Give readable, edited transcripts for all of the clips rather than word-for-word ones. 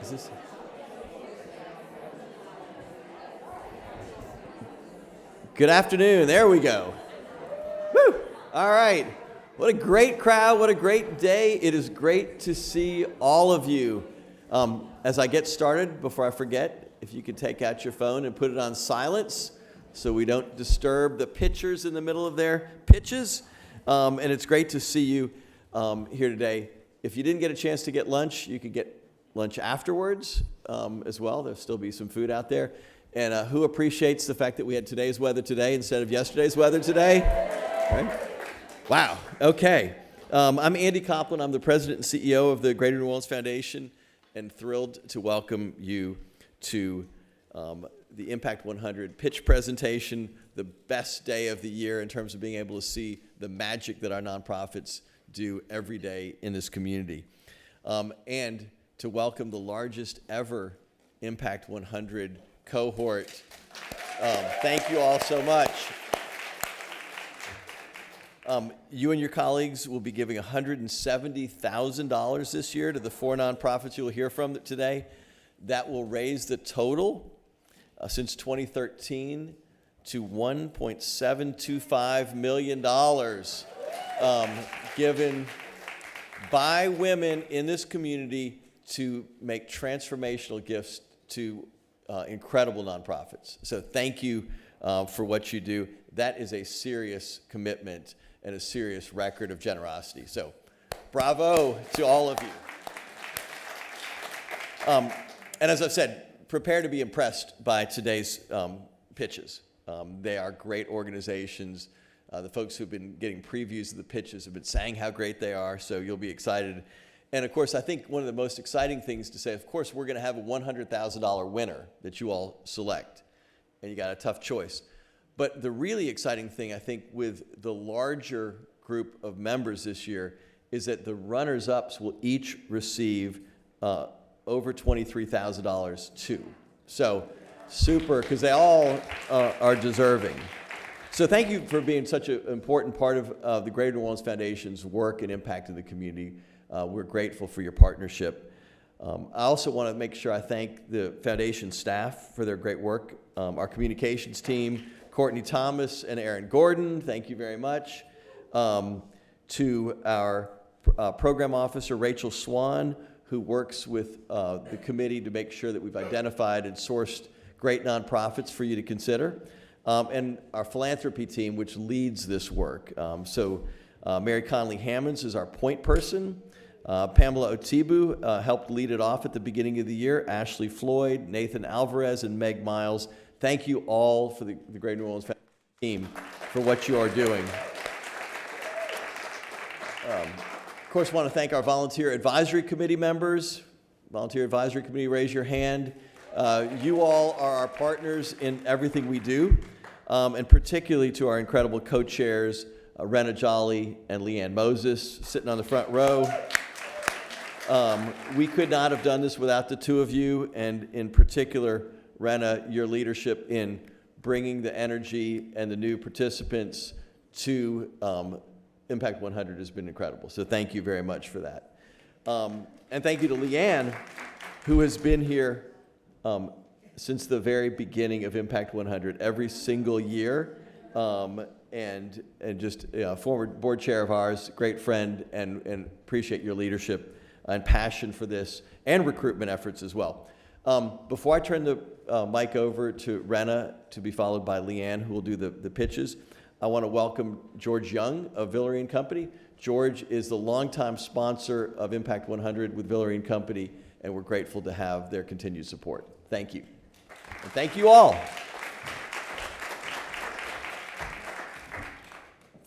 Is this? Good afternoon. There we go. Woo! All right. What a great crowd. What a great day. It is great to see all of you. As I get started, before I forget, if you could take out your phone and put it on silence so we don't disturb the pitchers in the middle of their pitches. And it's great to see you here today. If you didn't get a chance to get lunch, you could get lunch afterwards as well. There'll still be some food out there. And who appreciates the fact that we had today's weather today instead of yesterday's weather today? Right? Wow. Okay. I'm Andy Copeland. I'm the president and CEO of the Greater New Orleans Foundation, and thrilled to welcome you to the Impact 100 pitch presentation, the best day of the year in terms of being able to see the magic that our nonprofits do every day in this community. And to welcome the largest ever Impact 100 cohort. Thank you all so much. You and your colleagues will be giving $170,000 this year to the 4 nonprofits you'll hear from today. That will raise the total since 2013 to $1.725 million given by women in this community to make transformational gifts to incredible nonprofits. So thank you for what you do. That is a serious commitment and a serious record of generosity. So bravo to all of you. And as I've said, prepare to be impressed by today's pitches. They are great organizations. The folks who've been getting previews of the pitches have been saying how great they are, so you'll be excited. And of course, I think one of the most exciting things to say, of course, we're going to have a $100,000 winner that you all select, and you got a tough choice. But the really exciting thing, I think, with the larger group of members this year is that the runners-ups will each receive over $23,000 too. So super, because they all are deserving. So thank you for being such an important part of the Greater New Orleans Foundation's work and impact in the community. We're grateful for your partnership. I also want to make sure I thank the foundation staff for their great work. Our communications team, Courtney Thomas and Aaron Gordon, thank you very much. To our program officer, Rachel Swan, who works with the committee to make sure that we've identified and sourced great nonprofits for you to consider. And our philanthropy team, which leads this work. Mary Conley Hammonds is our point person. Pamela Otibu helped lead it off at the beginning of the year. Ashley Floyd, Nathan Alvarez, and Meg Miles. Thank you all for the Greater New Orleans team for what you are doing. Of course, I want to thank our volunteer advisory committee members. Volunteer advisory committee, raise your hand. You all are our partners in everything we do, and particularly to our incredible co-chairs, Rena Jolly and Leanne Moses, sitting on the front row. We could not have done this without the two of you, and in particular, Rena, your leadership in bringing the energy and the new participants to Impact 100 has been incredible. So thank you very much for that. And thank you to Leanne, who has been here since the very beginning of Impact 100, every single year. And just former board chair of ours, great friend, and appreciate your leadership and passion for this and recruitment efforts as well. Before I turn the mic over to Rena to be followed by Leanne, who will do the pitches, I want to welcome George Young of Villeray & Company. George is the longtime sponsor of Impact 100 with Villeray & Company, and we're grateful to have their continued support. Thank you. And thank you all.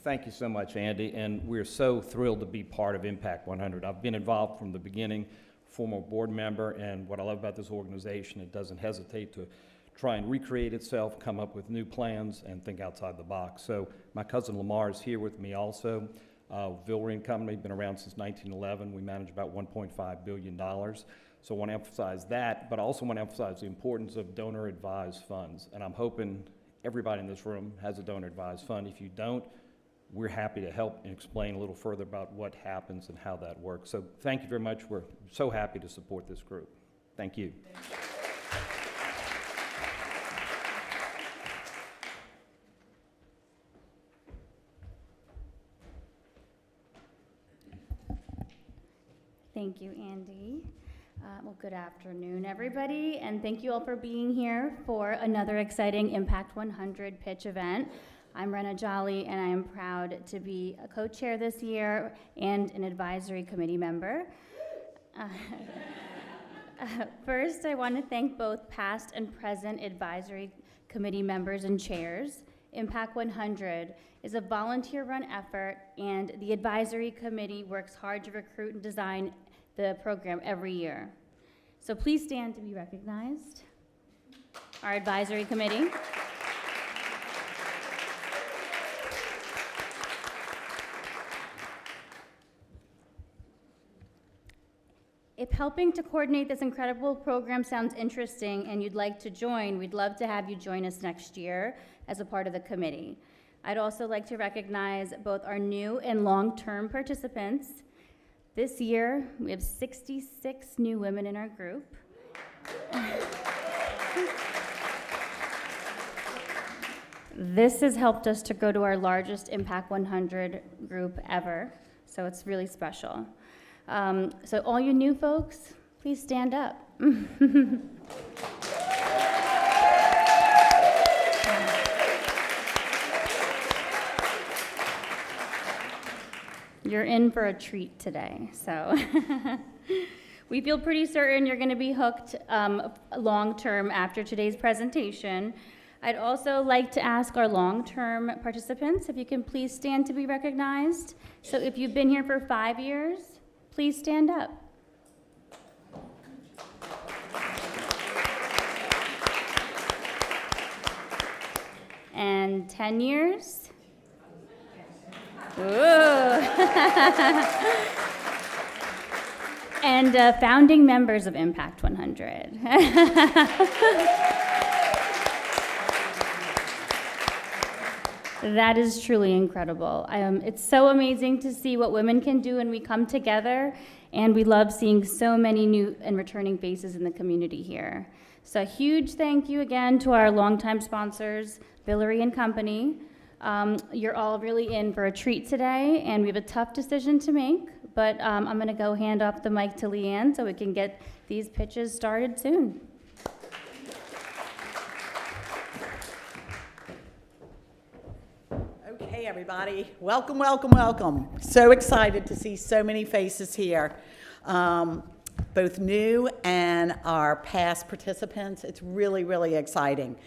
Thank you so much, Andy, and we're so thrilled to be part of Impact 100. I've been involved from the beginning, former board member, and what I love about this organization, it doesn't hesitate to try and recreate itself, come up with new plans, and think outside the box. So my cousin Lamar is here with me also. Villeray & Company, been around since 1911. We manage about $1.5 billion. So I want to emphasize that, but I also want to emphasize the importance of donor-advised funds. And I'm hoping everybody in this room has a donor-advised fund. If you don't, we're happy to help and explain a little further about what happens and how that works. So thank you very much. We're so happy to support this group. Thank you. Thank you, Andy. Well, good afternoon, everybody, and thank you all for being here for another exciting Impact 100 pitch event. I'm Rena Jolly, and I am proud to be a co-chair this year and an advisory committee member. First, I want to thank both past and present advisory committee members and chairs. Impact 100 is a volunteer-run effort, and the advisory committee works hard to recruit and design the program every year. So please stand to be recognized. Our advisory committee. If helping to coordinate this incredible program sounds interesting and you'd like to join, we'd love to have you join us next year as a part of the committee. I'd also like to recognize both our new and long-term participants. This year, we have 66 new women in our group. This has helped us to go to our largest Impact 100 group ever, so it's really special. So all you new folks, please stand up. You're in for a treat today, so. We feel pretty certain you're gonna be hooked long-term after today's presentation. I'd also like to ask our long-term participants if you can please stand to be recognized. So if you've been here for 5 years, please stand up. And 10 years? Ooh. And founding members of Impact 100. That is truly incredible. It's so amazing to see what women can do when we come together, and we love seeing so many new and returning faces in the community here. So a huge thank you again to our longtime sponsors, Billery and Company. You're all really in for a treat today, and we have a tough decision to make, but I'm going to go hand off the mic to Leanne so we can get these pitches started soon. Okay, everybody, welcome, welcome, welcome. So excited to see so many faces here, both new and our past participants. It's really, really exciting.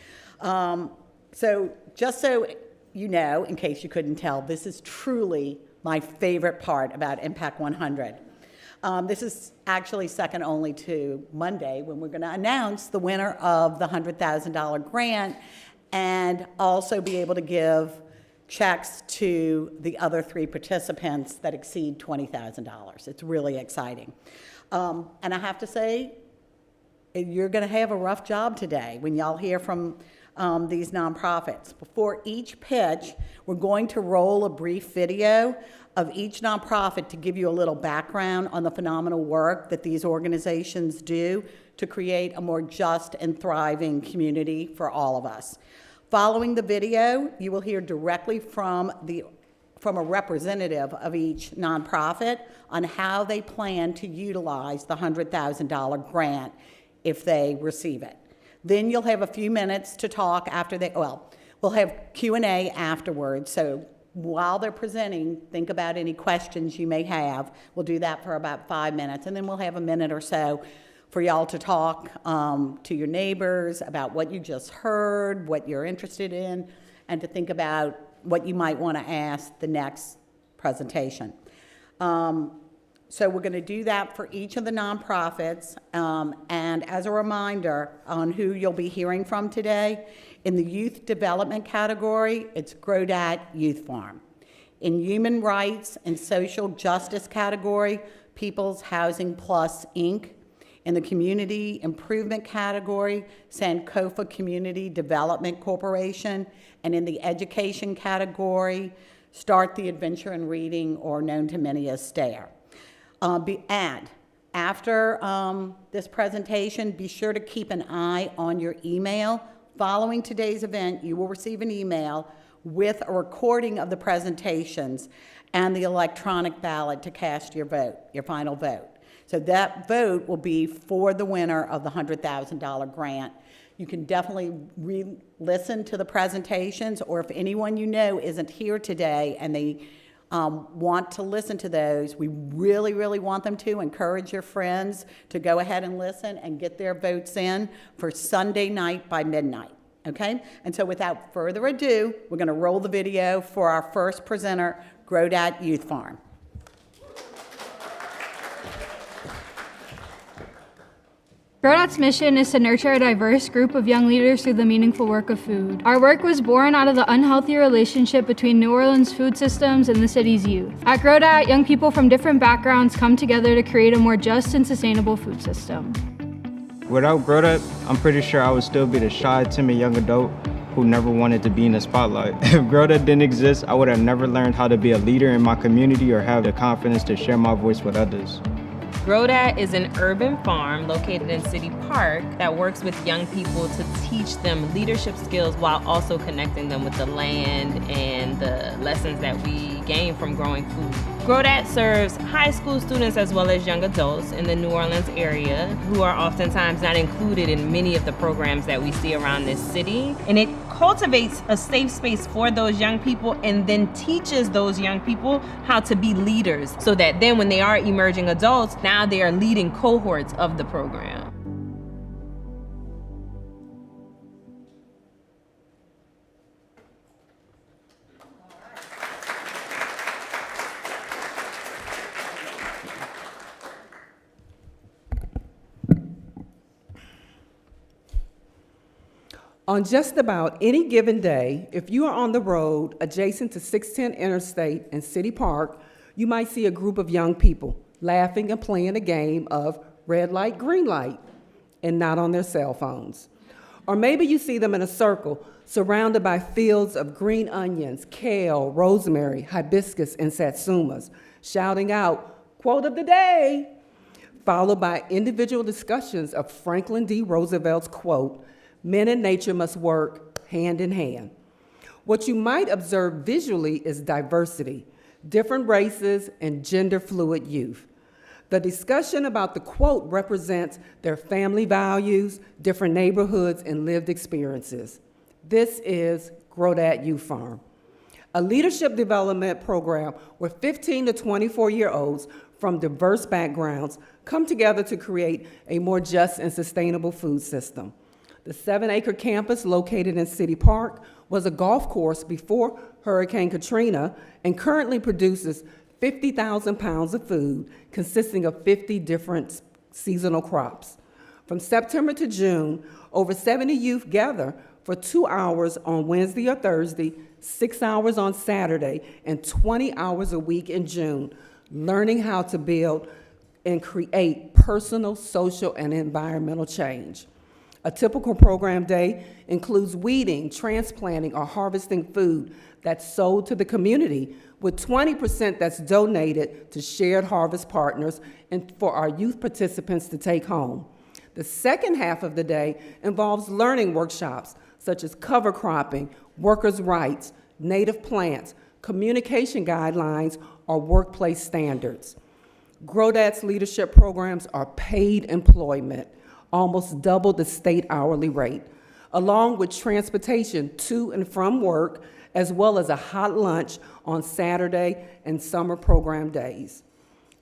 So just so you know, in case you couldn't tell, this is truly my favorite part about Impact 100. This is actually second only to Monday, when we're going to announce the winner of the $100,000 grant and also be able to give checks to the other 3 participants that exceed $20,000. It's really exciting. And I have to say, you're going to have a rough job today when y'all hear from these nonprofits. Before each pitch, we're going to roll a brief video of each nonprofit to give you a little background on the phenomenal work that these organizations do to create a more just and thriving community for all of us. Following the video, you will hear directly from a representative of each nonprofit on how they plan to utilize the $100,000 grant if they receive it. Then you'll have a few minutes to talk after we'll have Q&A afterwards. So while they're presenting, think about any questions you may have. We'll do that for about 5 minutes, and then we'll have a minute or so for y'all to talk to your neighbors about what you just heard, what you're interested in, and to think about what you might want to ask the next presentation. So we're going to do that for each of the nonprofits. And as a reminder on who you'll be hearing from today, in the youth development category, it's Grodat Youth Farm. In human rights and social justice category, People's Housing Plus, Inc. In the community improvement category, Sankofa Community Development Corporation. And in the education category, Start the Adventure in Reading, or known to many as STARE. And After this presentation, be sure to keep an eye on your email. Following today's event, you will receive an email with a recording of the presentations and the electronic ballot to cast your vote, your final vote. So that vote will be for the winner of the $100,000 grant. You can definitely re-listen to the presentations, or if anyone you know isn't here today and they want to listen to those, we really, really want them to. Encourage your friends to go ahead and listen and get their votes in for Sunday night by midnight, okay? And so without further ado, we're gonna roll the video for our first presenter, Grodat Youth Farm. Grodat's mission is to nurture a diverse group of young leaders through the meaningful work of food. Our work was born out of the unhealthy relationship between New Orleans food systems and the city's youth. At Grodat, young people from different backgrounds come together to create a more just and sustainable food system. Without Grodat, I'm pretty sure I would still be the shy, timid young adult who never wanted to be in the spotlight. If Grodat didn't exist, I would have never learned how to be a leader in my community or have the confidence to share my voice with others. Grodat is an urban farm located in City Park that works with young people to teach them leadership skills while also connecting them with the land and the lessons that we gain from growing food. Grodat serves high school students as well as young adults in the New Orleans area who are oftentimes not included in many of the programs that we see around this city. And it cultivates a safe space for those young people and then teaches those young people how to be leaders so that then when they are emerging adults, now they are leading cohorts of the program. On just about any given day, if you are on the road adjacent to 610 Interstate and City Park, you might see a group of young people laughing and playing a game of red light, green light, and not on their cell phones. Or maybe you see them in a circle surrounded by fields of green onions, kale, rosemary, hibiscus, and satsumas, shouting out, "Quote of the day," followed by individual discussions of Franklin D. Roosevelt's quote, "Men and nature must work hand in hand." What you might observe visually is diversity, different races, and gender-fluid youth. The discussion about the quote represents their family values, different neighborhoods, and lived experiences. This is Grodat Youth Farm, a leadership development program where 15 to 24-year-olds from diverse backgrounds come together to create a more just and sustainable food system. The 7-acre campus located in City Park was a golf course before Hurricane Katrina and currently produces 50,000 pounds of food consisting of 50 different seasonal crops. From September to June, over 70 youth gather for 2 hours on Wednesday or Thursday, 6 hours on Saturday, and 20 hours a week in June, learning how to build and create personal, social, and environmental change. A typical program day includes weeding, transplanting, or harvesting food that's sold to the community, with 20% that's donated to shared harvest partners and for our youth participants to take home. The second half of the day involves learning workshops such as cover cropping, workers' rights, native plants, communication guidelines, or workplace standards. Grodat's leadership programs are paid employment, almost double the state hourly rate, along with transportation to and from work, as well as a hot lunch on Saturday and summer program days.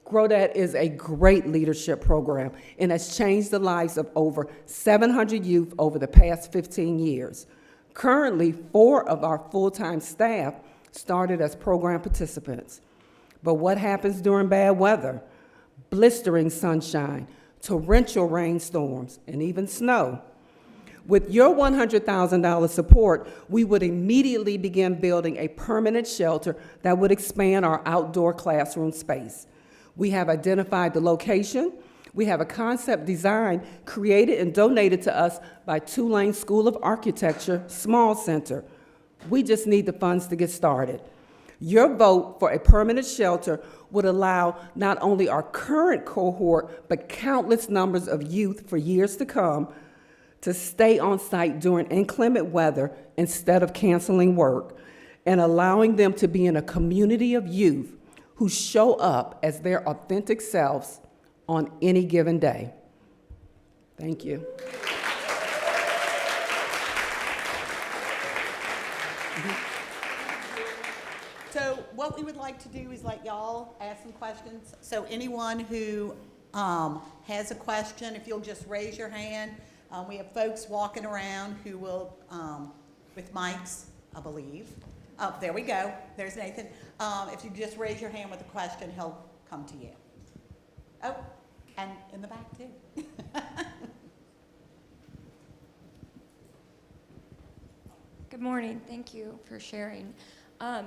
Grodat is a great leadership program and has changed the lives of over 700 youth over the past 15 years. Currently, 4 of our full-time staff started as program participants. But what happens during bad weather? Blistering sunshine, torrential rainstorms, and even snow. With your $100,000 support, we would immediately begin building a permanent shelter that would expand our outdoor classroom space. We have identified the location. We have a concept design created and donated to us by Tulane School of Architecture Small Center. We just need the funds to get started. Your vote for a permanent shelter would allow not only our current cohort, but countless numbers of youth for years to come to stay on site during inclement weather instead of canceling work, and allowing them to be in a community of youth who show up as their authentic selves on any given day. Thank you. So what we would like to do is let y'all ask some questions. So anyone who has a question, if you'll just raise your hand. We have folks walking around who will, with mics, I believe. Oh, there we go. There's Nathan. If you just raise your hand with a question, he'll come to you. Oh, and in the back too. Good morning. Thank you for sharing.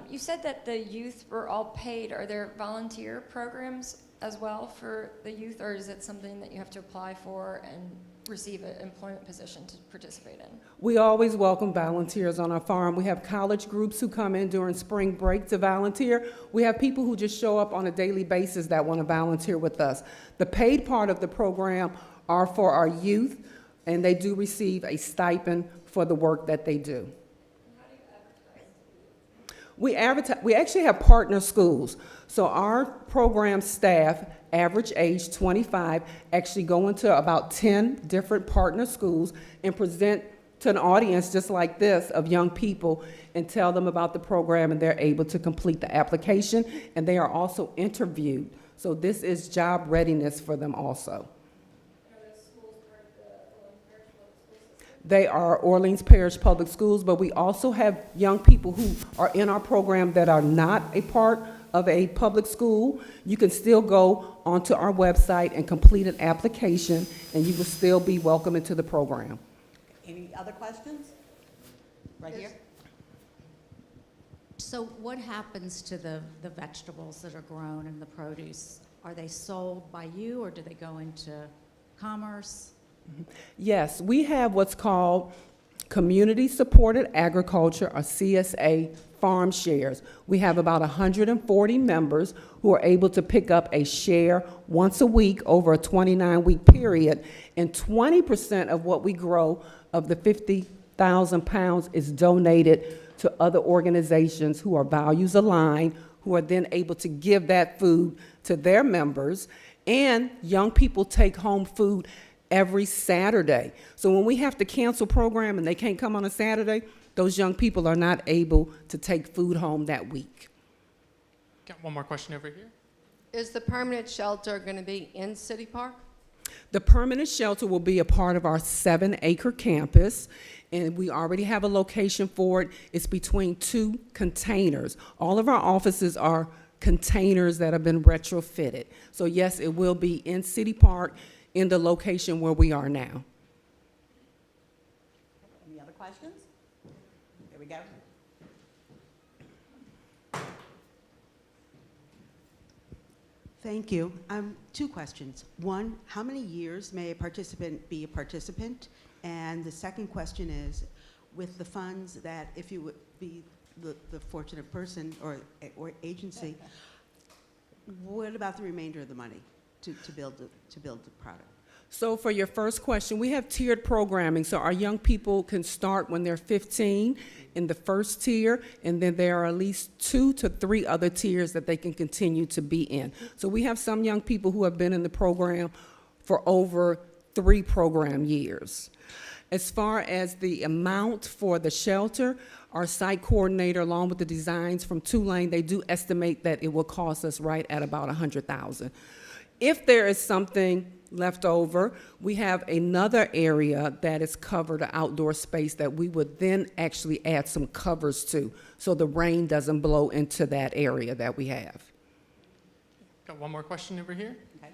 You said that the youth were all paid. Are there volunteer programs as well for the youth, or is it something that you have to apply for and receive an employment position to participate in? We always welcome volunteers on our farm. We have college groups who come in during spring break to volunteer. We have people who just show up on a daily basis that want to volunteer with us. The paid part of the program are for our youth, and they do receive a stipend for the work that they do. We actually have partner schools. So our program staff, average age 25, actually go into about 10 different partner schools and present to an audience just like this of young people and tell them about the program, and they're able to complete the application, and they are also interviewed. So this is job readiness for them also. They are Orleans Parish Public Schools, but we also have young people who are in our program that are not a part of a public school. You can still go onto our website and complete an application, and you will still be welcome into the program. Any other questions? Right here. So what happens to the vegetables that are grown and the produce? Are they sold by you, or do they go into commerce? Yes, we have what's called Community-Supported Agriculture, or CSA, farm shares. We have about 140 members who are able to pick up a share once a week over a 29-week period, and 20% of what we grow of the 50,000 pounds is donated to other organizations who are values aligned, who are then able to give that food to their members, and young people take home food every Saturday. So when we have to cancel program and they can't come on a Saturday, those young people are not able to take food home that week. Got one more question over here. Is the permanent shelter going to be in City Park? The permanent shelter will be a part of our 7-acre campus, and we already have a location for it. It's between 2 containers. All of our offices are containers that have been retrofitted. So yes, it will be in City Park, in the location where we are now. Any other questions? There we go. Thank you. 2 questions. One, how many years may a participant be a participant? And the second question is, with the funds that, if you would be the fortunate person or agency, what about the remainder of the money to build the product? So for your first question, we have tiered programming. So our young people can start when they're 15 in the first tier, and then there are at least 2 to 3 other tiers that they can continue to be in. So we have some young people who have been in the program for over 3 program years. As far as the amount for the shelter, our site coordinator, along with the designs from Tulane, they do estimate that it will cost us right at about $100,000. If there is something left over, we have another area that is covered, an outdoor space that we would then actually add some covers to, so the rain doesn't blow into that area that we have. Got one more question over here. Okay.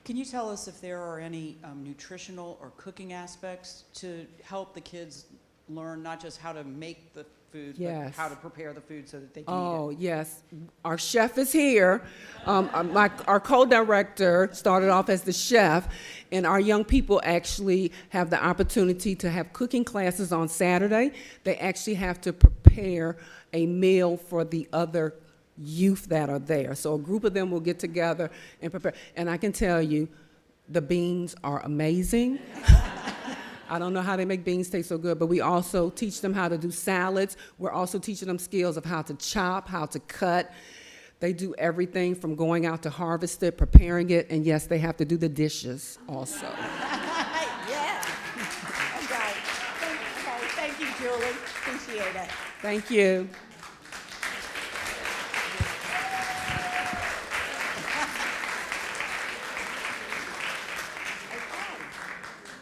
Can you tell us if there are any nutritional or cooking aspects to help the kids learn not just how to make the food, Yes. but how to prepare the food so that they can Oh, eat it? yes. Our chef is here. Our co-director started off as the chef, and our young people actually have the opportunity to have cooking classes on Saturday. They actually have to prepare a meal for the other youth that are there. So a group of them will get together and prepare. And I can tell you, the beans are amazing. I don't know how they make beans taste so good, but we also teach them how to do salads. We're also teaching them skills of how to chop, how to cut. They do everything from going out to harvest it, preparing it, and yes, they have to do the dishes also. Yeah. Okay. Thank you, Julie. Appreciate it. Thank you.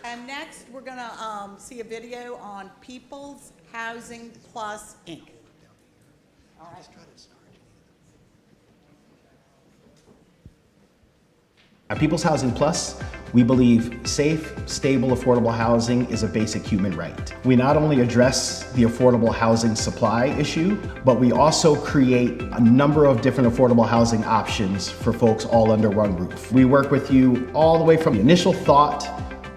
And next, we're gonna see a video on People's Housing Plus, Inc. All right. At People's Housing Plus, we believe safe, stable, affordable housing is a basic human right. We not only address the affordable housing supply issue, but we also create a number of different affordable housing options for folks all under one roof. We work with you all the way from the initial thought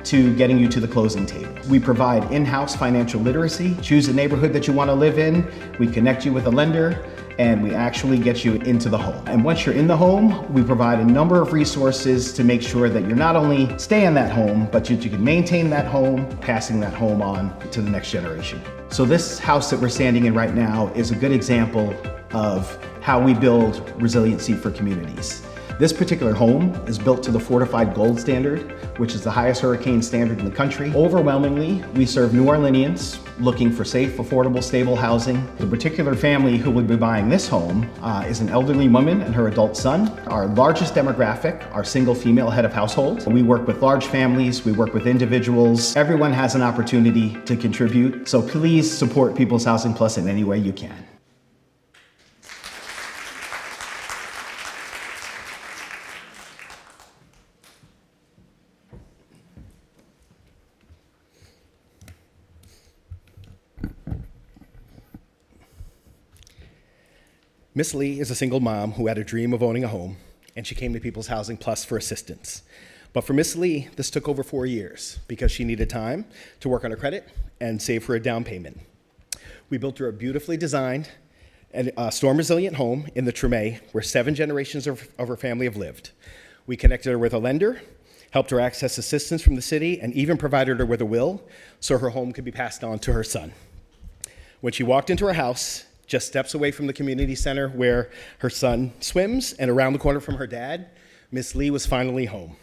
to getting you to the closing table. We provide in-house financial literacy, choose a neighborhood that you want to live in, we connect you with a lender, and we actually get you into the home. And once you're in the home, we provide a number of resources to make sure that you're not only staying in that home, but you can maintain that home, passing that home on to the next generation. So this house that we're standing in right now is a good example of how we build resiliency for communities. This particular home is built to the Fortified Gold standard, which is the highest hurricane standard in the country. Overwhelmingly, we serve New Orleanians looking for safe, affordable, stable housing. The particular family who would be buying this home is an elderly woman and her adult son. Our largest demographic are single female head of household. We work with large families, we work with individuals. Everyone has an opportunity to contribute, so please support People's Housing Plus in any way you can. Miss Lee is a single mom who had a dream of owning a home, and she came to People's Housing Plus for assistance. But for Miss Lee, this took over 4 years because she needed time to work on her credit and save for a down payment. We built her a beautifully designed and storm-resilient home in the Tremé where 7 generations of her family have lived. We connected her with a lender, helped her access assistance from the city, and even provided her with a will so her home could be passed on to her son. When she walked into her house, just steps away from the community center where her son swims and around the corner from her dad, Miss Lee was finally home.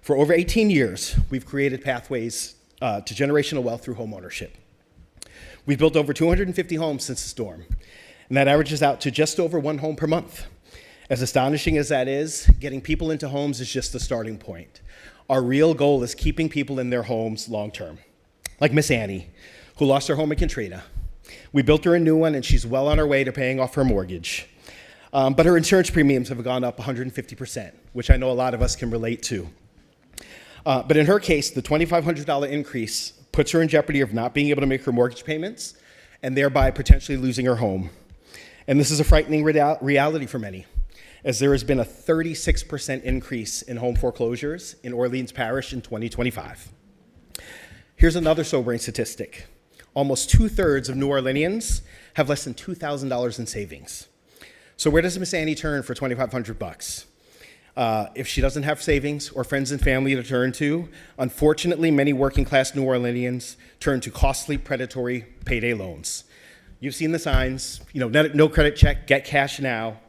For over 18 years, we've created pathways to generational wealth through home ownership. We've built over 250 homes since the storm, and that averages out to just over 1 home per month. As astonishing as that is, getting people into homes is just the starting point. Our real goal is keeping people in their homes long term, like Miss Annie, who lost her home in Katrina. We built her a new one, and she's well on her way to paying off her mortgage. But her insurance premiums have gone up 150%, which I know a lot of us can relate to. But in her case, the $2,500 increase puts her in jeopardy of not being able to make her mortgage payments and thereby potentially losing her home. And this is a frightening reality for many, as there has been a 36% increase in home foreclosures in Orleans Parish in 2025. Here's another sobering statistic. Almost 2/3 of New Orleanians have less than $2,000 in savings. So where does Miss Annie turn for $2,500? If she doesn't have savings or friends and family to turn to, unfortunately, many working class New Orleanians turn to costly predatory payday loans. You've seen the signs, no credit check, get cash now.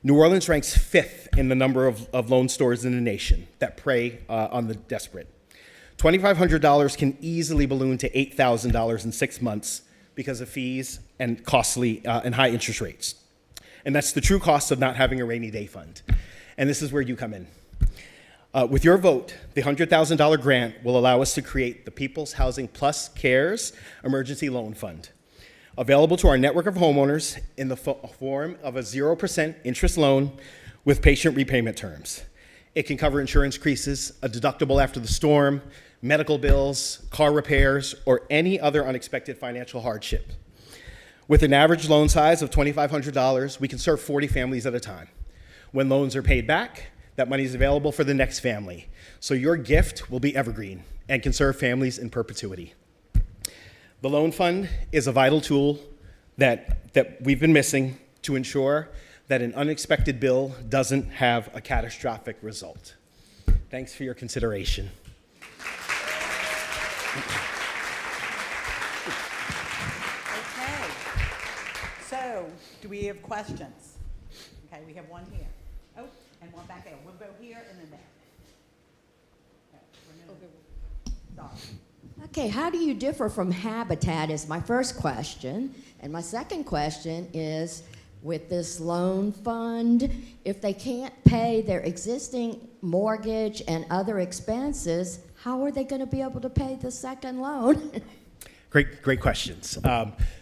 New Orleans ranks 5th in the number of loan stores in the nation that prey on the desperate. $2,500 can easily balloon to $8,000 in 6 months because of fees and costly and high interest rates. And that's the true cost of not having a rainy day fund. And this is where you come in. With your vote, the $100,000 grant will allow us to create the People's Housing Plus CARES Emergency Loan Fund, available to our network of homeowners in the form of a 0% interest loan with patient repayment terms. It can cover insurance increases, a deductible after the storm, medical bills, car repairs, or any other unexpected financial hardship. With an average loan size of $2,500, we can serve 40 families at a time. When loans are paid back, that money is available for the next family. So your gift will be evergreen and can serve families in perpetuity. The loan fund is a vital tool that we've been missing to ensure that an unexpected bill doesn't have a catastrophic result. Thanks for your consideration. Okay. So, do we have questions? Okay, we have one here. Oh, and one back there. We'll go here and then there. Sorry. Okay, how do you differ from Habitat is my first question. And my second question is, with this loan fund, if they can't pay their existing mortgage and other expenses, how are they going to be able to pay the second loan? Great questions.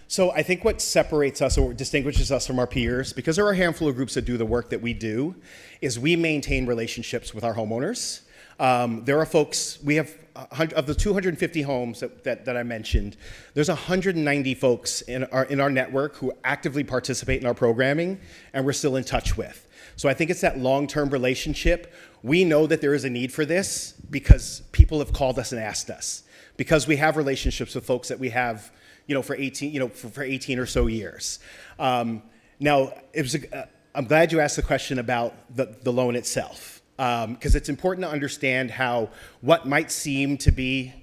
So I think what separates us or distinguishes us from our peers, because there are a handful of groups that do the work that we do, is we maintain relationships with our homeowners. There are folks, we have, of the 250 homes that I mentioned, there's 190 folks in our network who actively participate in our programming and we're still in touch with. So I think it's that long-term relationship. We know that there is a need for this because people have called us and asked us, because we have relationships with folks that we have, for 18 or so years. Now, I'm glad you asked the question about the loan itself. Because it's important to understand how what might seem to be,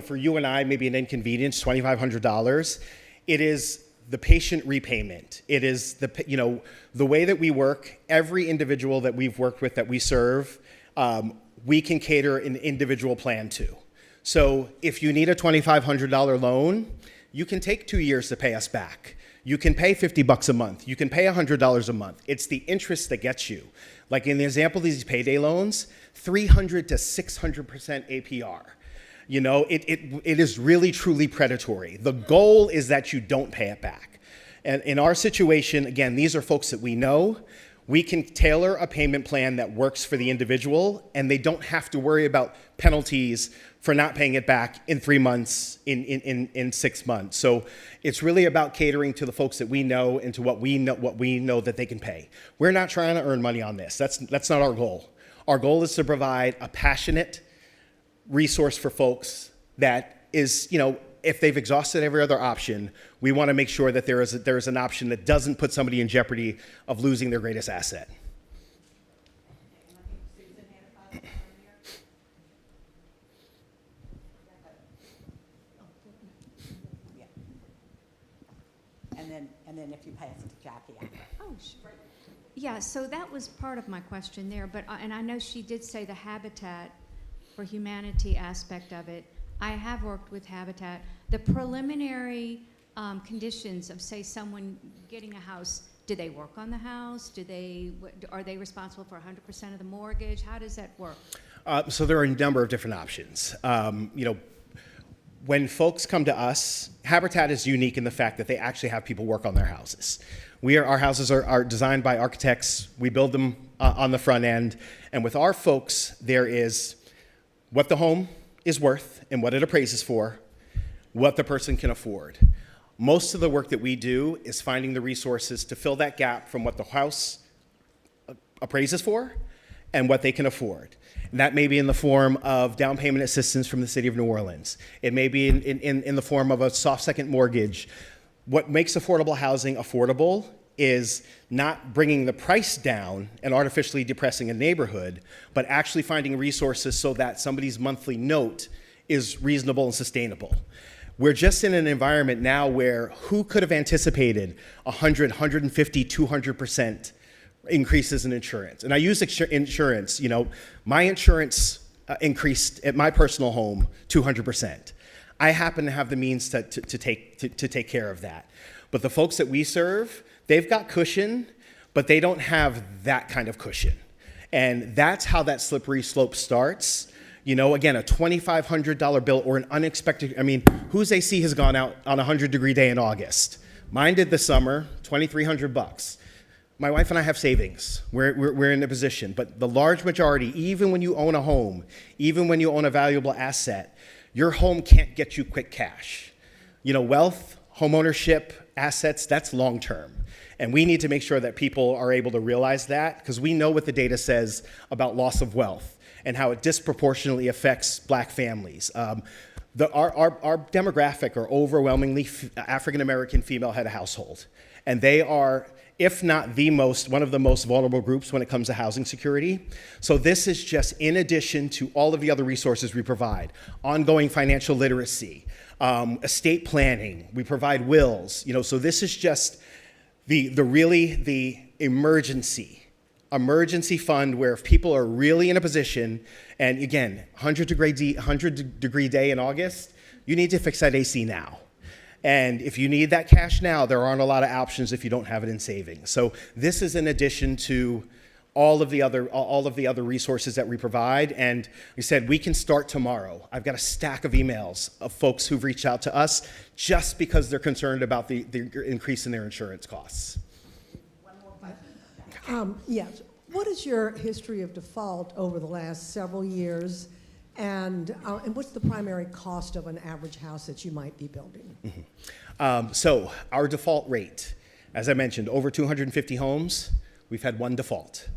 for you and I, maybe an inconvenience, $2,500, it is the patient repayment. It is the way that we work. Every individual that we've worked with, that we serve, we can cater an individual plan to. So if you need a $2,500 loan, you can take 2 years to pay us back. You can pay $50 a month. You can pay $100 a month. It's the interest that gets you. Like in the example of these payday loans, 300 to 600% APR. It is really, truly predatory. The goal is that you don't pay it back. And in our situation, again, these are folks that we know. We can tailor a payment plan that works for the individual, and they don't have to worry about penalties for not paying it back in 3 months, in 6 months. So it's really about catering to the folks that we know and to what we know that they can pay. We're not trying to earn money on this. That's not our goal. Our goal is to provide a passionate resource for folks that is, if they've exhausted every other option, we want to make sure that there is an option that doesn't put somebody in jeopardy of losing their greatest asset. And then if you pass it to Jackie after. Oh, sure. Yeah, so that was part of my question there, but, and I know she did say the Habitat for Humanity aspect of it. I have worked with Habitat. The preliminary conditions of, say, someone getting a house, do they work on the house? Are they responsible for 100% of the mortgage? How does that work? So there are a number of different options. When folks come to us, Habitat is unique in the fact that they actually have people work on their houses. Our houses are designed by architects. We build them on the front end. And with our folks, there is what the home is worth and what it appraises for, what the person can afford. Most of the work that we do is finding the resources to fill that gap from what the house appraises for and what they can afford. And that may be in the form of down payment assistance from the City of New Orleans. It may be in the form of a soft second mortgage. What makes affordable housing affordable is not bringing the price down and artificially depressing a neighborhood, but actually finding resources so that somebody's monthly note is reasonable and sustainable. We're just in an environment now where who could have anticipated 100, 150, 200% increases in insurance? And I use insurance, my insurance increased at my personal home 200%. I happen to have the means to take care of that. But the folks that we serve, they've got cushion, but they don't have that kind of cushion. And that's how that slippery slope starts. Again, a $2,500 bill or an unexpected, whose AC has gone out on a 100-degree day in August? Mine did this summer, $2,300. My wife and I have savings. We're in a position. But the large majority, even when you own a home, even when you own a valuable asset, your home can't get you quick cash. Wealth, home ownership, assets, that's long term. And we need to make sure that people are able to realize that, because we know what the data says about loss of wealth and how it disproportionately affects Black families. Our demographic are overwhelmingly African-American female head of household. And they are if not one of the most vulnerable groups when it comes to housing security. So this is just in addition to all of the other resources we provide: ongoing financial literacy, estate planning, we provide wills, so this is just the emergency fund where if people are really in a position, and again, 100-degree day in August, you need to fix that AC now. And if you need that cash now, there aren't a lot of options if you don't have it in savings. So this is in addition to all of the other resources that we provide. And we said we can start tomorrow. I've got a stack of emails of folks who've reached out to us just because they're concerned about the increase in their insurance costs. Yes. What is your history of default over the last several years? And what's the primary cost of an average house that you might be building? Mm-hmm. So our default rate, as I mentioned, over 250 homes, we've had one default.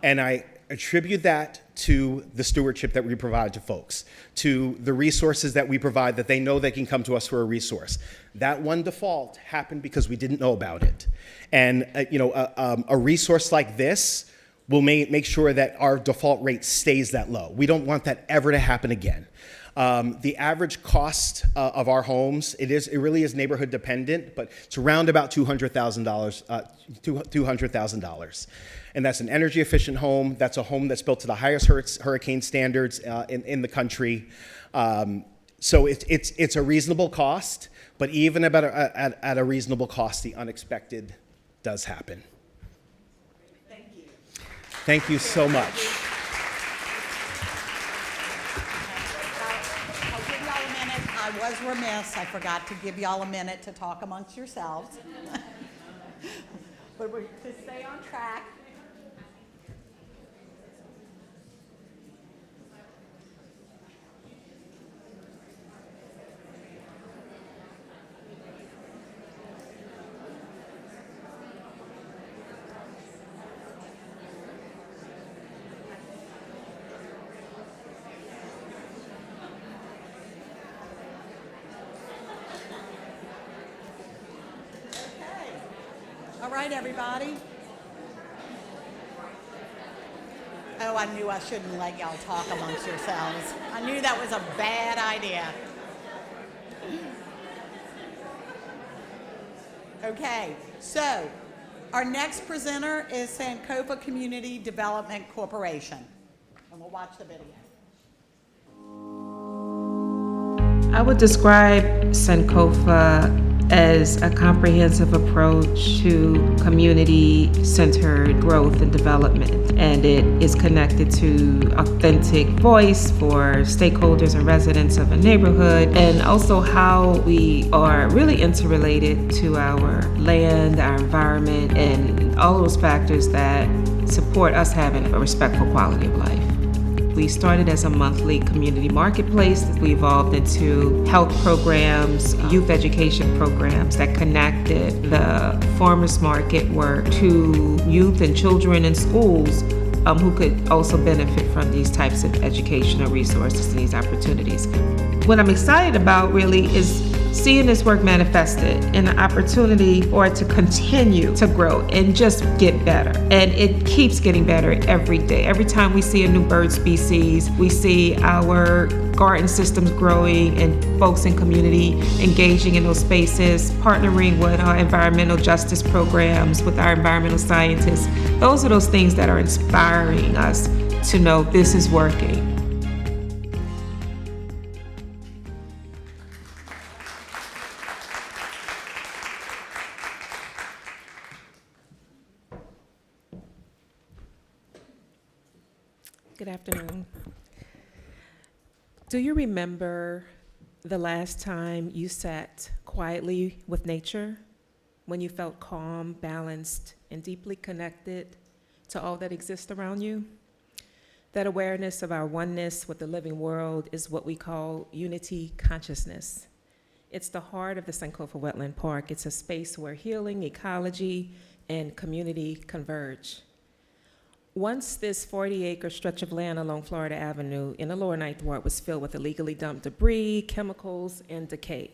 And I attribute that to the stewardship that we provide to folks, to the resources that we provide that they know they can come to us for a resource. That one default happened because we didn't know about it. And a resource like this will make sure that our default rate stays that low. We don't want that ever to happen again. The average cost of our homes, it really is neighborhood dependent, but it's around about $200,000. And that's an energy efficient home. That's a home that's built to the highest hurricane standards in the country. So it's a reasonable cost, but even at a reasonable cost, the unexpected does happen. Thank you so much. I'll give y'all a minute. I was remiss. I forgot to give y'all a minute to talk amongst yourselves. But to stay on track. All right, everybody. Oh, I knew I shouldn't let y'all talk amongst yourselves. I knew that was a bad idea. Okay, so our next presenter is Sankofa Community Development Corporation. And we'll watch the video. I would describe Sankofa as a comprehensive approach to community-centered growth and development. And it is connected to authentic voice for stakeholders and residents of a neighborhood, and also how we are really interrelated to our land, our environment, and all those factors that support us having a respectful quality of life. We started as a monthly community marketplace. We evolved into health programs, youth education programs that connected the farmers market work to youth and children in schools who could also benefit from these types of educational resources and these opportunities. What I'm excited about really is seeing this work manifested and the opportunity for it to continue to grow and just get better. And it keeps getting better every day. Every time we see a new bird species, we see our garden systems growing and folks in community engaging in those spaces, partnering with our environmental justice programs, with our environmental scientists. Those are those things that are inspiring us to know this is working. Good afternoon. Do you remember the last time you sat quietly with nature, when you felt calm, balanced, and deeply connected to all that exists around you? That awareness of our oneness with the living world is what we call unity consciousness. It's the heart of the Sankofa Wetland Park. It's a space where healing, ecology, and community converge. Once this 40-acre stretch of land along Florida Avenue in the lower Ninth Ward was filled with illegally dumped debris, chemicals, and decay.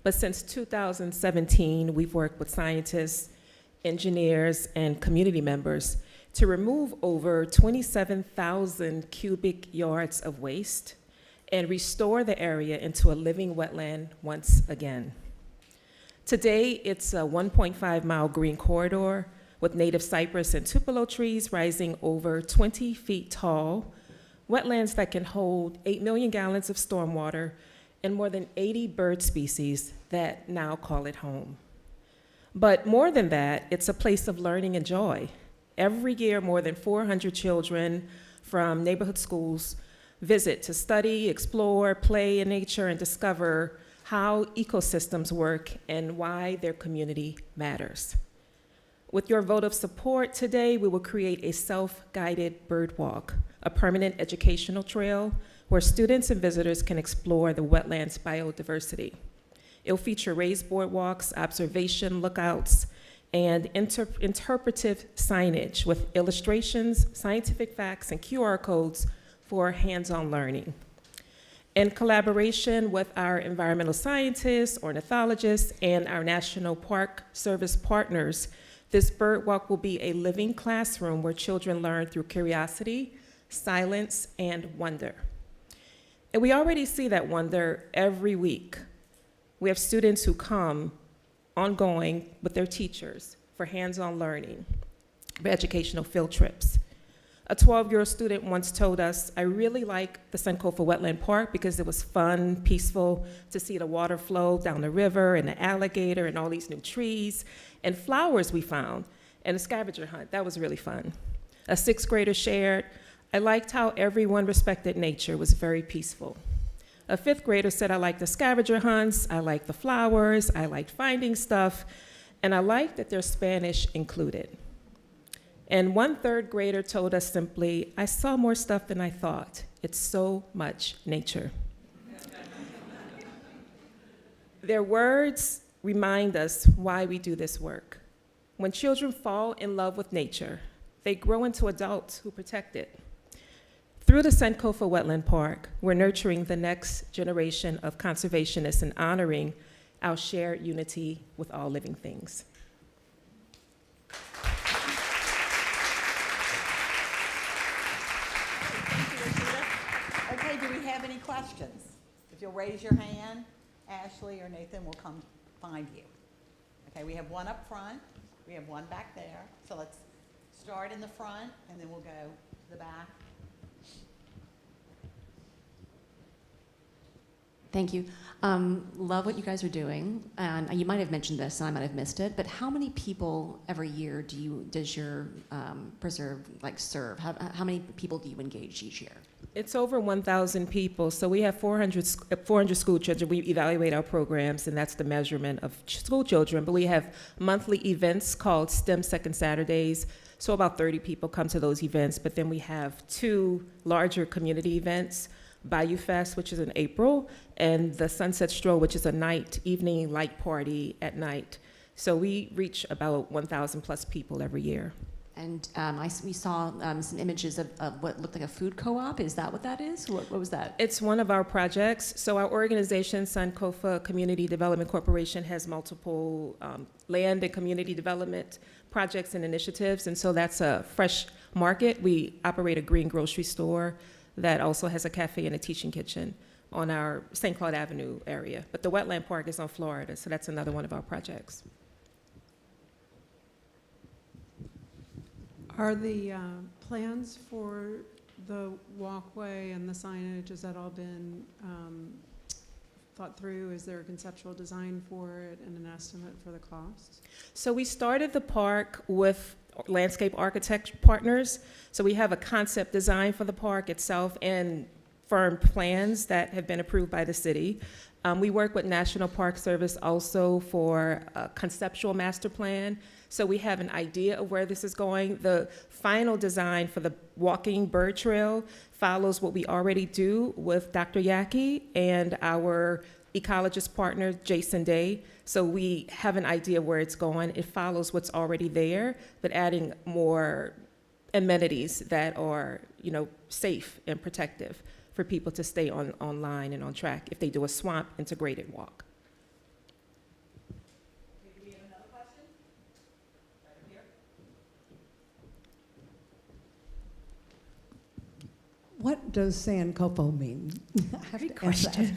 But since 2017, we've worked with scientists engineers, and community members to remove over 27,000 cubic yards of waste and restore the area into a living wetland once again. Today, it's a 1.5-mile green corridor with native cypress and tupelo trees rising over 20 feet tall, wetlands that can hold 8 million gallons of stormwater, and more than 80 bird species that now call it home. But more than that, it's a place of learning and joy. Every year, more than 400 children from neighborhood schools visit to study, explore, play in nature, and discover how ecosystems work and why their community matters. With your vote of support today, we will create a self-guided bird walk, a permanent educational trail where students and visitors can explore the wetlands biodiversity. It'll feature raised boardwalks, observation lookouts, and interpretive signage with illustrations, scientific facts, and QR codes for hands-on learning. In collaboration with our environmental scientists, ornithologists, and our National Park Service partners, this bird walk will be a living classroom where children learn through curiosity, silence, and wonder. And we already see that wonder every week. We have students who come ongoing with their teachers for hands-on learning, for educational field trips. A 12-year-old student once told us, I really like the Sankofa Wetland Park because it was fun, peaceful to see the water flow down the river and the alligator and all these new trees and flowers we found and a scavenger hunt. That was really fun. A 6th grader shared, I liked how everyone respected nature, was very peaceful. A 5th grader said, I liked the scavenger hunts, I liked the flowers, I liked finding stuff, and I liked that there's Spanish included. And one 3rd grader told us simply, I saw more stuff than I thought. It's so much nature. Their words remind us why we do this work. When children fall in love with nature, they grow into adults who protect it. Through the Sankofa Wetland Park, we're nurturing the next generation of conservationists and honoring our shared unity with all living things. Okay, do we have any questions? If you'll raise your hand, Ashley or Nathan will come find you. Okay, we have one up front, we have one back there. So let's start in the front and then we'll go to the back. Thank you. Love what you guys are doing. And you might have mentioned this, and I might have missed it, but how many people every year does your preserve serve? How many people do you engage each year? It's over 1,000 people. So we have 400 school children. We evaluate our programs, and that's the measurement of school children. But we have monthly events called STEM Second Saturdays. So about 30 people come to those events. But then we have 2 larger community events, Bayou Fest, which is in April, and the Sunset Stroll, which is a evening light party at night. So we reach about 1,000 plus people every year. And we saw some images of what looked like a food co-op. Is that what that is? What was that? It's one of our projects. So our organization, Sankofa Community Development Corporation, has multiple land and community development projects and initiatives. And so that's a fresh market. We operate a green grocery store that also has a cafe and a teaching kitchen on our St. Claude Avenue area. But the wetland park is on Florida, so that's another one of our projects. Are the plans for the walkway and the signage, has that all been thought through? Is there a conceptual design for it and an estimate for the costs? So we started the park with landscape architect partners. So we have a concept design for the park itself and firm plans that have been approved by the city. We work with National Park Service also for a conceptual master plan. So we have an idea of where this is going. The final design for the walking bird trail follows what we already do with Dr. Yaki and our ecologist partner, Jason Day. So we have an idea of where it's going. It follows what's already there, but adding more amenities that are, safe and protective for people to stay online and on track if they do a swamp integrated walk. Do we have another question? What does Sankofa mean? Great question.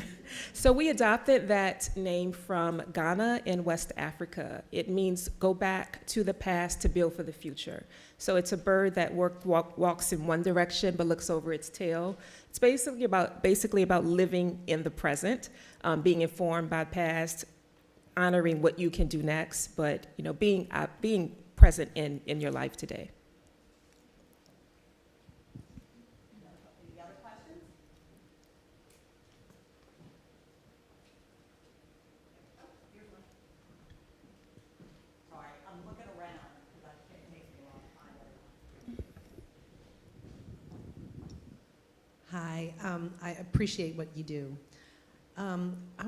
So we adopted that name from Ghana in West Africa. It means go back to the past to build for the future. So it's a bird that walks in one direction but looks over its tail. It's basically about living in the present, being informed by past, honoring what you can do next, but being present in your life today. Any other questions? Oh, here's one. Sorry, I'm looking around because it takes me a long time. Hi, I appreciate what you do.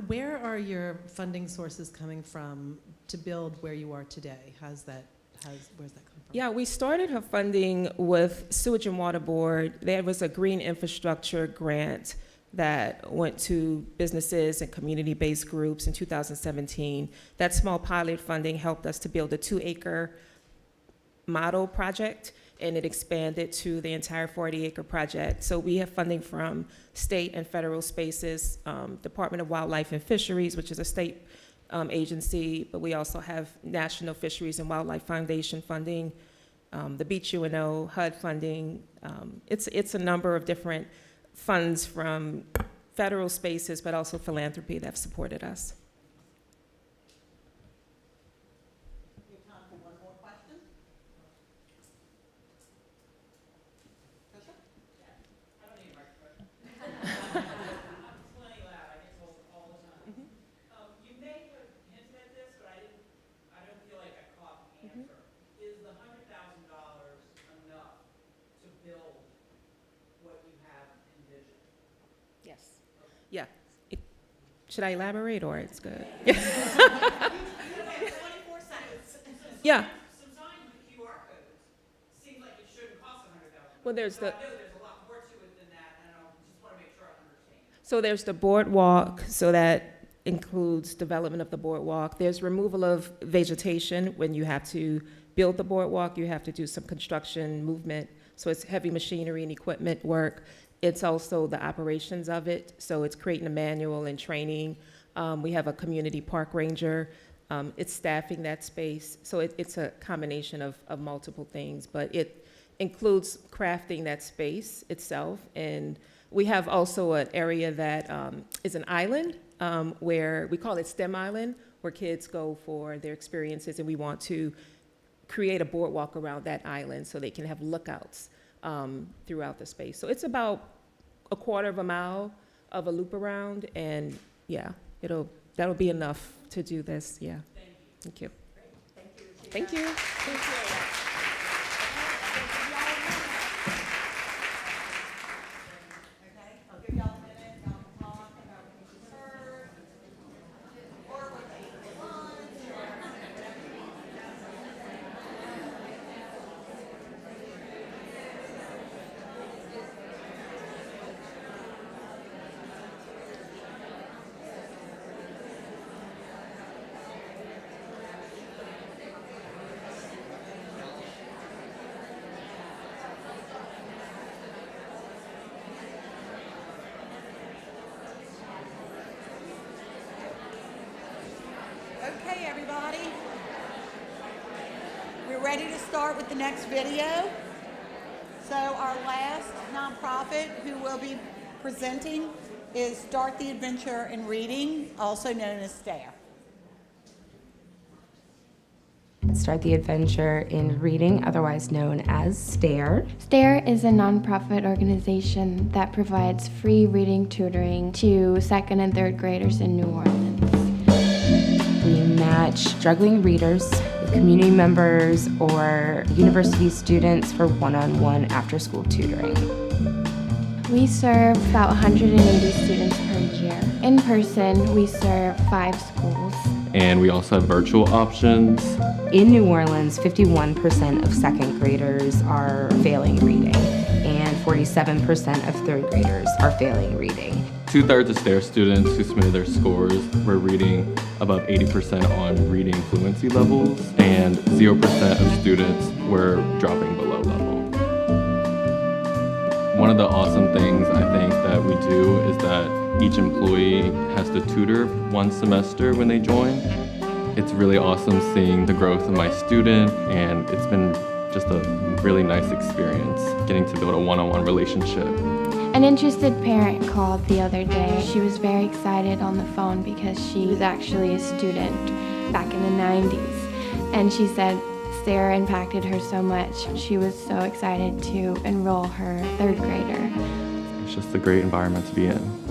Where are your funding sources coming from to build where you are today? Where's that come from? Yeah, we started her funding with Sewage and Water Board. There was a green infrastructure grant that went to businesses and community-based groups in 2017. That small pilot funding helped us to build a 2-acre model project, and it expanded to the entire 40-acre project. So we have funding from state and federal spaces, Department of Wildlife and Fisheries, which is a state agency, but we also have National Fisheries and Wildlife Foundation funding, the Beach UNO, HUD funding. It's a number of different funds from federal spaces, but also philanthropy that have supported us. We have time for one more question. I don't need a microphone. I'm plenty loud. I get told all the time. You may have hinted at this, but I don't feel like I caught the answer. Is the $100,000 enough to build what you have envisioned? Yes. Yeah. Should I elaborate, or it's good? You have 24 seconds. Yeah. Some signs with QR codes seem like it shouldn't cost $100,000. Well, there's So the- I know there's a lot more to it than that, and I just want to make sure I understand. So there's the boardwalk, so that includes development of the boardwalk. There's removal of vegetation. When you have to build the boardwalk, you have to do some construction movement. So it's heavy machinery and equipment work. It's also the operations of it. So it's creating a manual and training. We have a community park ranger. It's staffing that space. So it's a combination of multiple things, but it includes crafting that space itself. And we have also an area that is an island where we call it STEM Island, where kids go for their experiences, and we want to create a boardwalk around that island so they can have lookouts throughout the space. So it's about a quarter of a mile of a loop around, and yeah, that'll be enough to do this. Yeah. Thank you. Thank you. Thank you. I'll give y'all a minute. Y'all can talk about what you serve, or what they eat for lunch, or whatever you want. Okay, everybody. We're ready to start with the next video. So our last nonprofit who will be presenting is Start the Adventure in Reading, also known as STARE. Start the Adventure in Reading, otherwise known as STARE. STARE is a nonprofit organization that provides free reading tutoring to second and third graders in New Orleans. We match struggling readers with community members or university students for one-on-one after-school tutoring. We serve about 180 students per year. In person, we serve 5 schools. And we also have virtual options. In New Orleans, 51% of second graders are failing reading, and 47% of third graders are failing reading. 2/3 of STARE students who submitted their scores were reading above 80% on reading fluency levels, and 0% of students were dropping below level. One of the awesome things I think that we do is that each employee has to tutor one semester when they join. It's really awesome seeing the growth of my student, and it's been just a really nice experience getting to build a one-on-one relationship. An interested parent called the other day. She was very excited on the phone because she was actually a student back in the 90s. And she said Sarah impacted her so much. She was so excited to enroll her third grader. It's just a great environment to be in.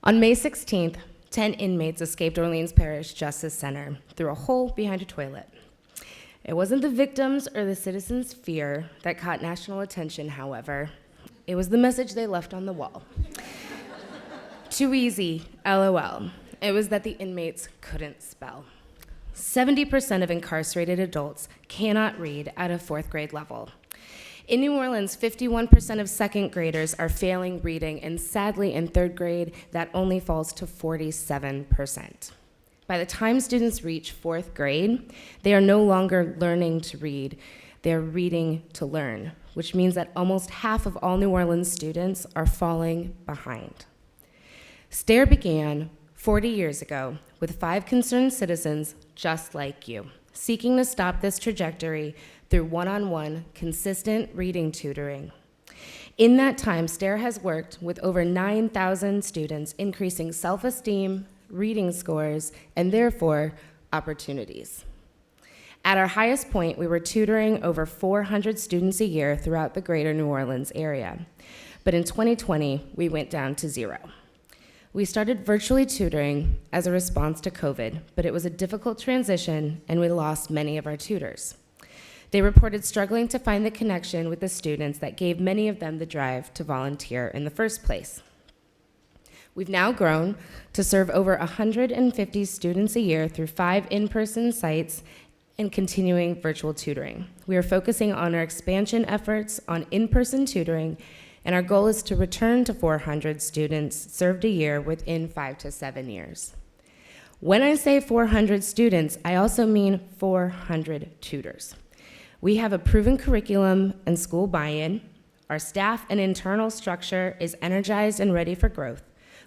On May 16th, 10 inmates escaped Orleans Parish Justice Center through a hole behind a toilet. It wasn't the victims or the citizens' fear that caught national attention, however. It was the message they left on the wall. Too easy, LOL. It was that the inmates couldn't spell. 70% of incarcerated adults cannot read at a fourth grade level. In New Orleans, 51% of second graders are failing reading, and sadly, in third grade, that only falls to 47%. By the time students reach fourth grade, they are no longer learning to read, they're reading to learn, which means that almost half of all New Orleans students are falling behind. STARE began 40 years ago with 5 concerned citizens just like you, seeking to stop this trajectory through one-on-one, consistent reading tutoring. In that time, STARE has worked with over 9,000 students, increasing self-esteem, reading scores, and therefore, opportunities. At our highest point, we were tutoring over 400 students a year throughout the greater New Orleans area. But in 2020, we went down to 0. We started virtually tutoring as a response to COVID, but it was a difficult transition, and we lost many of our tutors. They reported struggling to find the connection with the students that gave many of them the drive to volunteer in the first place. We've now grown to serve over 150 students a year through 5 in-person sites and continuing virtual tutoring. We are focusing on our expansion efforts on in-person tutoring, and our goal is to return to 400 students served a year within 5 to 7 years. When I say 400 students, I also mean 400 tutors. We have a proven curriculum and school buy-in. Our staff and internal structure is energized and ready for growth.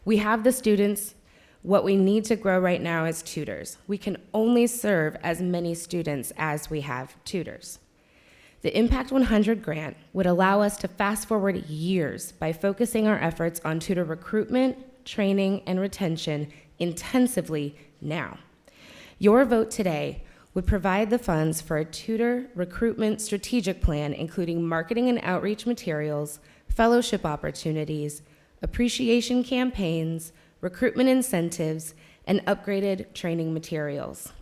We have the students. What we need to grow right now is tutors. We can only serve as many students as we have tutors. The Impact 100 grant would allow us to fast forward years by focusing our efforts on tutor recruitment, training, and retention intensively now. Your vote today would provide the funds for a tutor recruitment strategic plan, including marketing and outreach materials, fellowship opportunities, appreciation campaigns, recruitment incentives, and upgraded training materials.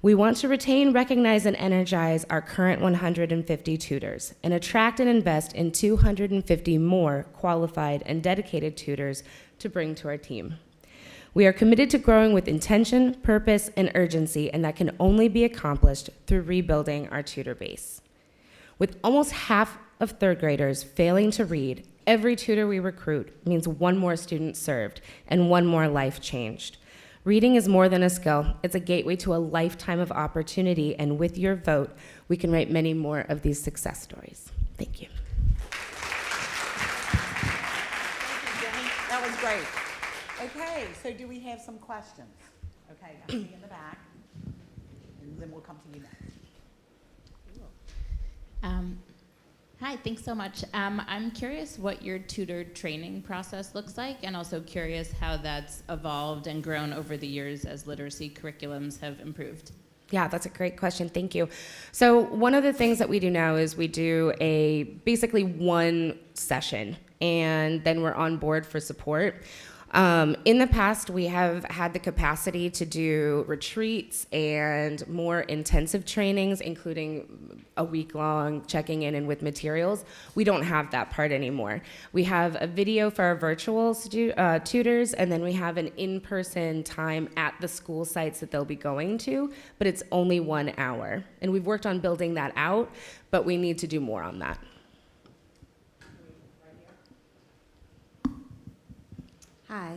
We want to retain, recognize, and energize our current 150 tutors and attract and invest in 250 more qualified and dedicated tutors to bring to our team. We are committed to growing with intention, purpose, and urgency, and that can only be accomplished through rebuilding our tutor base. With almost half of third graders failing to read, every tutor we recruit means one more student served and one more life changed. Reading is more than a skill. It's a gateway to a lifetime of opportunity, and with your vote, we can write many more of these success stories. Thank you. Thank you, Jenny. That was great. Okay, so do we have some questions? Okay, I'll be in the back, and then we'll come to you next. Hi, thanks so much. I'm curious what your tutor training process looks like, and also curious how that's evolved and grown over the years as literacy curriculums have improved. Yeah, that's a great question. Thank you. So one of the things that we do now is we do basically one session, and then we're on board for support. In the past, we have had the capacity to do retreats and more intensive trainings, including a week-long checking in and with materials. We don't have that part anymore. We have a video for our virtual tutors, and then we have an in-person time at the school sites that they'll be going to, but it's only 1 hour. And we've worked on building that out, but we need to do more on that. Hi.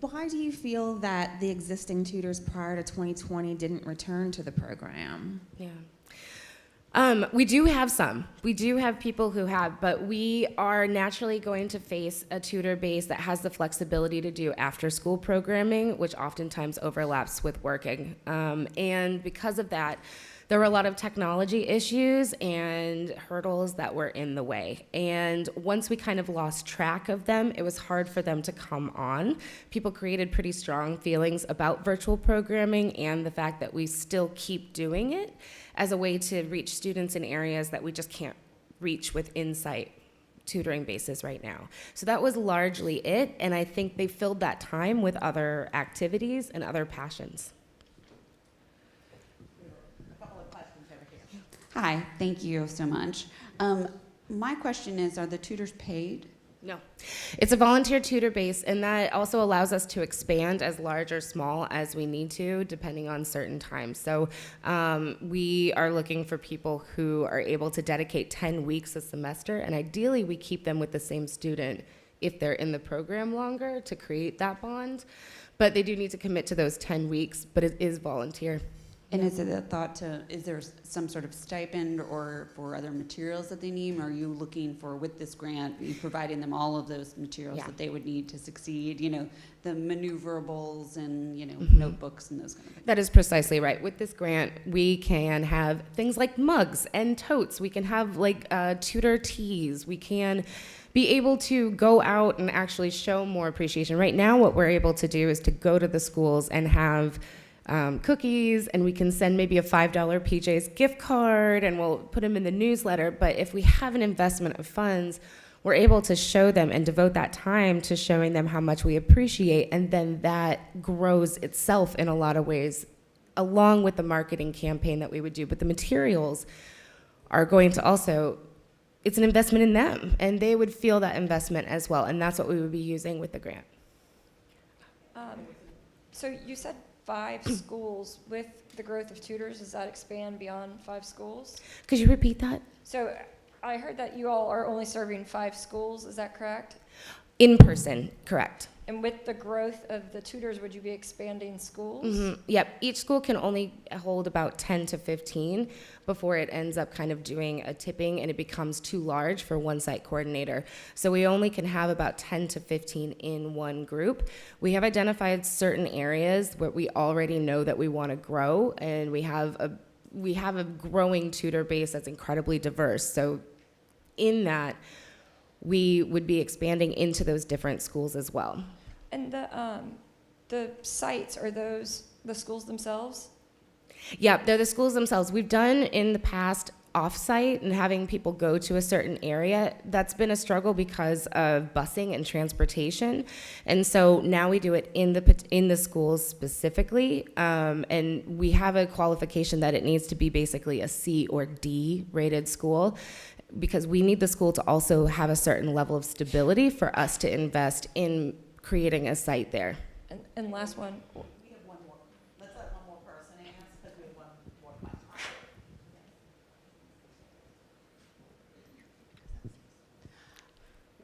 Why do you feel that the existing tutors prior to 2020 didn't return to the program? Yeah. We do have some. We do have people who have, but we are naturally going to face a tutor base that has the flexibility to do after-school programming, which oftentimes overlaps with working. And because of that, there were a lot of technology issues and hurdles that were in the way. And once we kind of lost track of them, it was hard for them to come on. People created pretty strong feelings about virtual programming and the fact that we still keep doing it as a way to reach students in areas that we just can't reach with Insight tutoring bases right now. So that was largely it, and I think they filled that time with other activities and other passions. Hi, thank you so much. My question is, are the tutors paid? No. It's a volunteer tutor base, and that also allows us to expand as large or small as we need to, depending on certain times. So we are looking for people who are able to dedicate 10 weeks a semester, and ideally we keep them with the same student if they're in the program longer to create that bond. But they do need to commit to those 10 weeks, but it is volunteer. And is it a thought to, is there some sort of stipend or for other materials that they need? Or are you looking for, with this grant, you providing them all of those materials that they would need to succeed? You know, the maneuverables and, you know, notebooks and those kind of things. That is precisely right. With this grant, we can have things like mugs and totes. We can have like tutor teas. We can be able to go out and actually show more appreciation. Right now, what we're able to do is to go to the schools and have cookies, and we can send maybe a $5 PJ's gift card, and we'll put them in the newsletter. But if we have an investment of funds, we're able to show them and devote that time to showing them how much we appreciate, and then that grows itself in a lot of ways, along with the marketing campaign that we would do. But the materials are going to also, it's an investment in them, and they would feel that investment as well, and that's what we would be using with the grant. So you said 5 schools. With the growth of tutors, does that expand beyond 5 schools? Could you repeat that? So I heard that you all are only serving 5 schools, is that correct? In person, correct. And with the growth of the tutors, would you be expanding schools? Mm-hmm. Yep, each school can only hold about 10 to 15 before it ends up kind of doing a tipping and it becomes too large for one site coordinator. So we only can have about 10 to 15 in one group. We have identified certain areas where we already know that we want to grow, and we have a growing tutor base that's incredibly diverse. So in that, we would be expanding into those different schools as well. And the sites, are those the schools themselves? Yeah, they're the schools themselves. We've done in the past off-site and having people go to a certain area. That's been a struggle because of busing and transportation. And so now we do it in the schools specifically. And we have a qualification that it needs to be basically a C or D rated school, because we need the school to also have a certain level of stability for us to invest in creating a site there. And last one. We have one more. Let's let one more person answer, because we have one more question.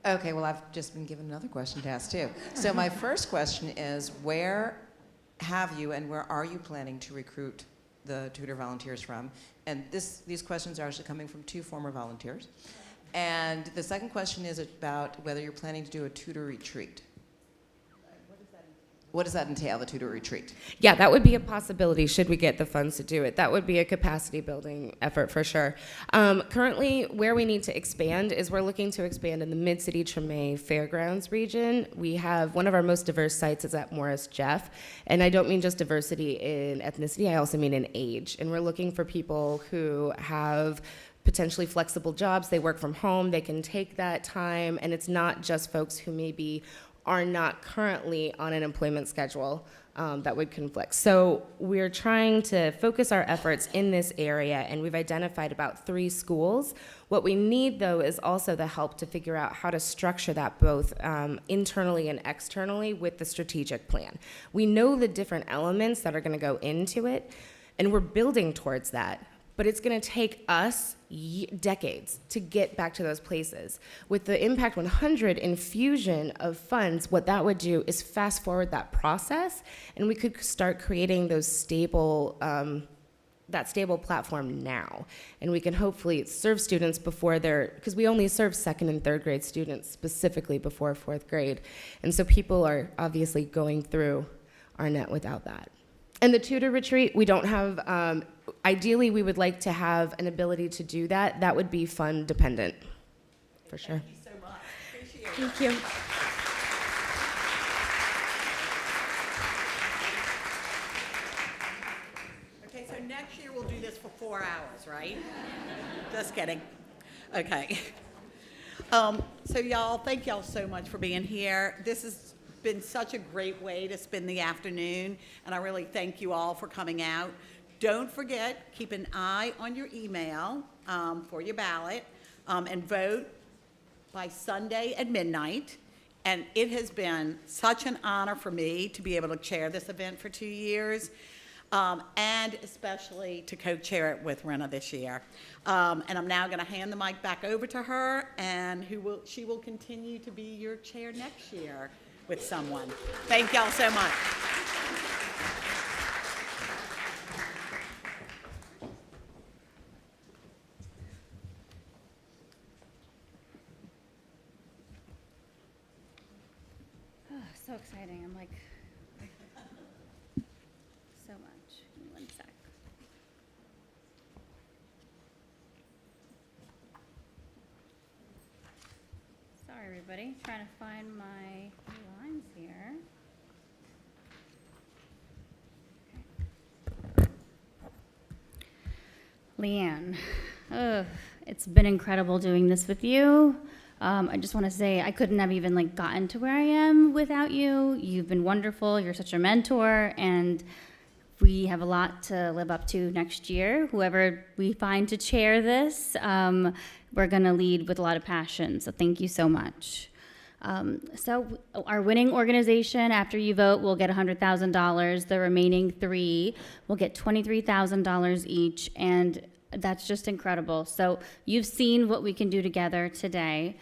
Okay, well, I've just been given another question to ask too. So my first question is, where have you and where are you planning to recruit the tutor volunteers from? And these questions are actually coming from 2 former volunteers. And the second question is about whether you're planning to do a tutor retreat. What does that entail, the tutor retreat? Yeah, that would be a possibility should we get the funds to do it. That would be a capacity building effort for sure. Currently, where we need to expand is we're looking to expand in the Mid-City Treme Fairgrounds region. We have one of our most diverse sites is at Morris Jeff. And I don't mean just diversity in ethnicity, I also mean in age. And we're looking for people who have potentially flexible jobs. They work from home, they can take that time, and it's not just folks who maybe are not currently on an employment schedule that would conflict. So we're trying to focus our efforts in this area, and we've identified about 3 schools. What we need, though, is also the help to figure out how to structure that both internally and externally with the strategic plan. We know the different elements that are going to go into it, and we're building towards that. But it's going to take us decades to get back to those places. With the Impact 100 infusion of funds, what that would do is fast forward that process, and we could start creating those stable, that stable platform now. And we can hopefully serve students before they're, because we only serve 2nd and 3rd grade students specifically before 4th grade. And so people are obviously going through our net without that. And the tutor retreat, we don't have, ideally we would like to have an ability to do that. That would be fund dependent, for sure. Thank you so much. Appreciate it. Thank you. Okay, so next year we'll do this for 4 hours, right? Just kidding. Okay. So y'all, thank y'all so much for being here. This has been such a great way to spend the afternoon, and I really thank you all for coming out. Don't forget, keep an eye on your email for your ballot, and vote by Sunday at midnight. And it has been such an honor for me to be able to chair this event for 2 years, and especially to co-chair it with Rena this year. And I'm now going to hand the mic back over to her, and she will continue to be your chair next year with someone. Thank y'all so much. So exciting. I'm like, so much. Give me 1 sec. Sorry, everybody. Trying to find my lines here. Okay. Leanne, it's been incredible doing this with you. I just want to say I couldn't have even gotten to where I am without you. You've been wonderful. You're such a mentor, and we have a lot to live up to next year. Whoever we find to chair this, we're going to lead with a lot of passion. So thank you so much. So our winning organization, after you vote, will get $100,000. The remaining 3 will get $23,000 each, and that's just incredible. So you've seen what we can do together today.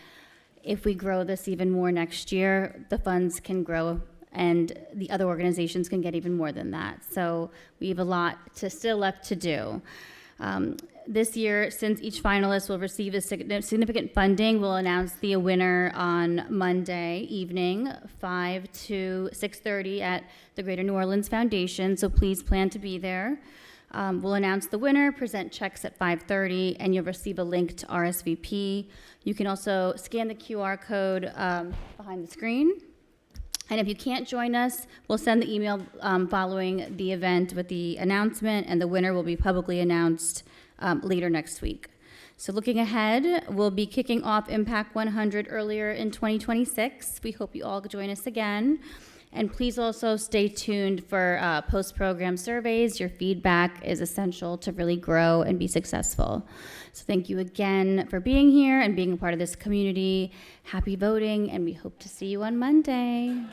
If we grow this even more next year, the funds can grow and the other organizations can get even more than that. So we have a lot still left to do. This year, since each finalist will receive a significant funding, we'll announce the winner on Monday evening, 5 to 6:30 at the Greater New Orleans Foundation, so please plan to be there. We'll announce the winner, present checks at 5:30, and you'll receive a link to RSVP. You can also scan the QR code behind the screen. And if you can't join us, we'll send the email following the event with the announcement, and the winner will be publicly announced later next week. So looking ahead, we'll be kicking off Impact 100 earlier in 2026. We hope you all join us again. And please also stay tuned for post-program surveys. Your feedback is essential to really grow and be successful. So thank you again for being here and being a part of this community. Happy voting, and we hope to see you on Monday.